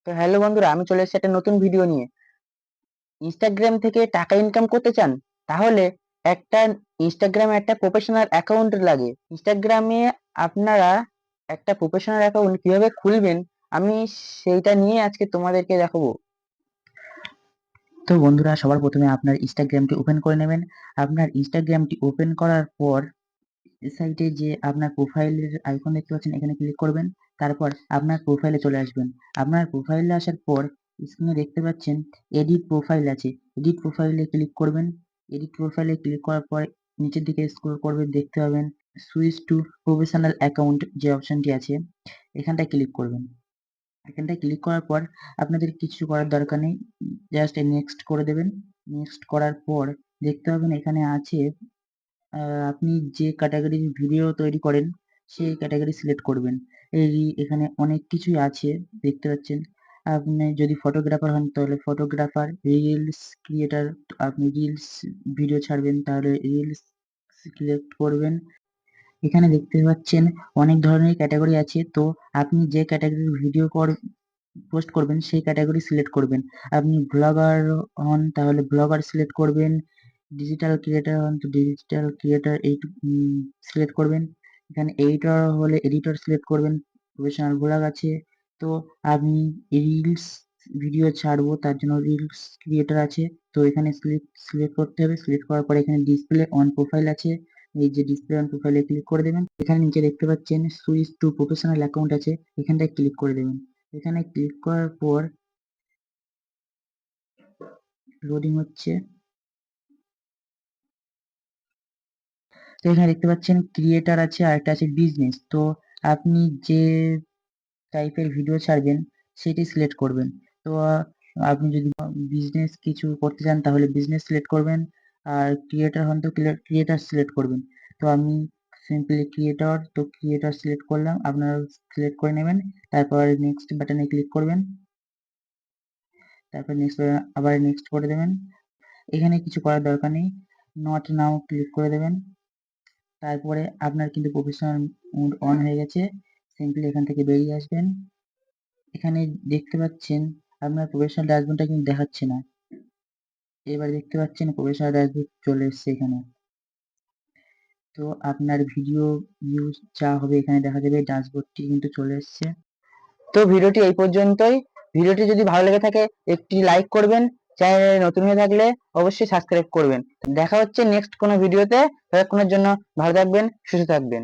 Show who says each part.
Speaker 1: তো হ্যালো বন্ধুরা, আমি চলে এসেছি একটা নতুন ভিডিও নিয়ে। ইনস্টাগ্রাম থেকে টাকা ইনকাম করতে চান? তাহলে একটা ইনস্টাগ্রামে একটা প্রফেশনাল অ্যাকাউন্ট লাগে। ইনস্টাগ্রামে আপনারা একটা প্রফেশনাল অ্যাকাউন্ট কিভাবে খুলবেন, আমি সেইটা নিয়ে আজকে তোমাদেরকে দেখাবো। তো বন্ধুরা, সবার প্রথমে আপনার ইনস্টাগ্রামটি ওপেন করে নেবেন। আপনার ইনস্টাগ্রামটি ওপেন করার পর সাইটে যে আপনার প্রোফাইলের আইকন দেখতে পাচ্ছেন, এখানে ক্লিক করবেন। তারপর আপনার প্রোফাইলে চলে আসবেন। আপনার প্রোফাইলে আসার পর স্ক্রিনে দেখতে পাচ্ছেন এডিট প্রোফাইল আছে। এডিট প্রোফাইলে ক্লিক করবেন। এডিট প্রোফাইলে ক্লিক করার পর নিচের দিকে স্ক্রল করবেন, দেখতে পাবেন সুইচ টু প্রফেশনাল অ্যাকাউন্ট যে অপশনটি আছে, এখানটায় ক্লিক করবেন। এখানটায় ক্লিক করার পর আপনাদের কিছু করার দরকার নেই, জাস্ট নেক্সট করে দেবেন। নেক্সট করার পর দেখতে পাবেন এখানে আছে আপনি যে ক্যাটাগরির ভিডিও তৈরি করেন সেই ক্যাটাগরি সিলেক্ট করবেন। এখানে অনেক কিছুই আছে, দেখতে পাচ্ছেন। আপনি যদি ফটোগ্রাফার হন তাহলে ফটোগ্রাফার, রিলস ক্রিয়েটার, আপনি রিলস ভিডিও ছাড়বেন তাহলে রিলস সিলেক্ট করবেন। এখানে দেখতে পাচ্ছেন অনেক ধরনের ক্যাটাগরি আছে, তো আপনি যে ক্যাটাগরির ভিডিও পোস্ট করবেন সেই ক্যাটাগরি সিলেক্ট করবেন। আপনি ব্লগার হন তাহলে ব্লগার সিলেক্ট করবেন, ডিজিটাল ক্রিয়েটার হন তো ডিজিটাল ক্রিয়েটার এই সিলেক্ট করবেন। এখানে এডিটর হলে এডিটর সিলেক্ট করবেন। প্রফেশনাল ব্লগ আছে, তো আপনি রিলস ভিডিও ছাড়বো তার জন্য রিলস ক্রিয়েটার আছে, তো এখানে সিলেক্ট করতে হবে। সিলেক্ট করার পরে এখানে ডিসপ্লে অন প্রোফাইল আছে, এই যে ডিসপ্লে অন প্রোফাইলে ক্লিক করে দেবেন। এখানে নিচে দেখতে পাচ্ছেন সুইচ টু প্রফেশনাল অ্যাকাউন্ট আছে, এখানটায় ক্লিক করে দেবেন। এখানে ক্লিক করার পর লোডিং হচ্ছে। তো এখানে দেখতে পাচ্ছেন ক্রিয়েটার আছে আর একটা আছে বিজনেস। তো আপনি যে টাইপের ভিডিও ছাড়বেন সেটি সিলেক্ট করবেন। তো আপনি যদি বিজনেস কিছু করতে চান তাহলে বিজনেস সিলেক্ট করবেন, আর ক্রিয়েটার হন তো ক্রিয়েটার সিলেক্ট করবেন। তো আমি সিম্পলি ক্রিয়েটর, তো ক্রিয়েটর সিলেক্ট করলাম, আপনারা সিলেক্ট করে নেবেন। তারপর নেক্সট বাটনে ক্লিক করবেন। তারপর নেক্সট আবার নেক্সট করে দেবেন। এখানে কিছু করার দরকার নেই, নট নাও ক্লিক করে দেবেন। তারপরে আপনার কিন্তু প্রফেশনাল মোড অন হয়ে গেছে। সিম্পলি এখান থেকে বেরিয়ে আসবেন। এখানে দেখতে পাচ্ছেন আপনার প্রফেশনাল ড্যাশবোর্ডটা কিন্তু দেখাচ্ছে না। এবার দেখতে পাচ্ছেন প্রফেশনাল ড্যাশবোর্ড চলে এসছে এখানে। তো আপনার ভিডিও ভিউজ যা হবে এখানে দেখা যাবে, ড্যাশবোর্ডটি কিন্তু চলে এসছে। তো ভিডিওটি এই পর্যন্তই। ভিডিওটি যদি ভালো লেগে থাকে একটি লাইক করবেন, চ্যানেলে নতুন হয়ে থাকলে অবশ্যই সাবস্ক্রাইব করবেন। দেখা হচ্ছে নেক্সট কোনো ভিডিওতে। ততক্ষণের জন্য ভালো থাকবেন, সুস্থ থাকবেন।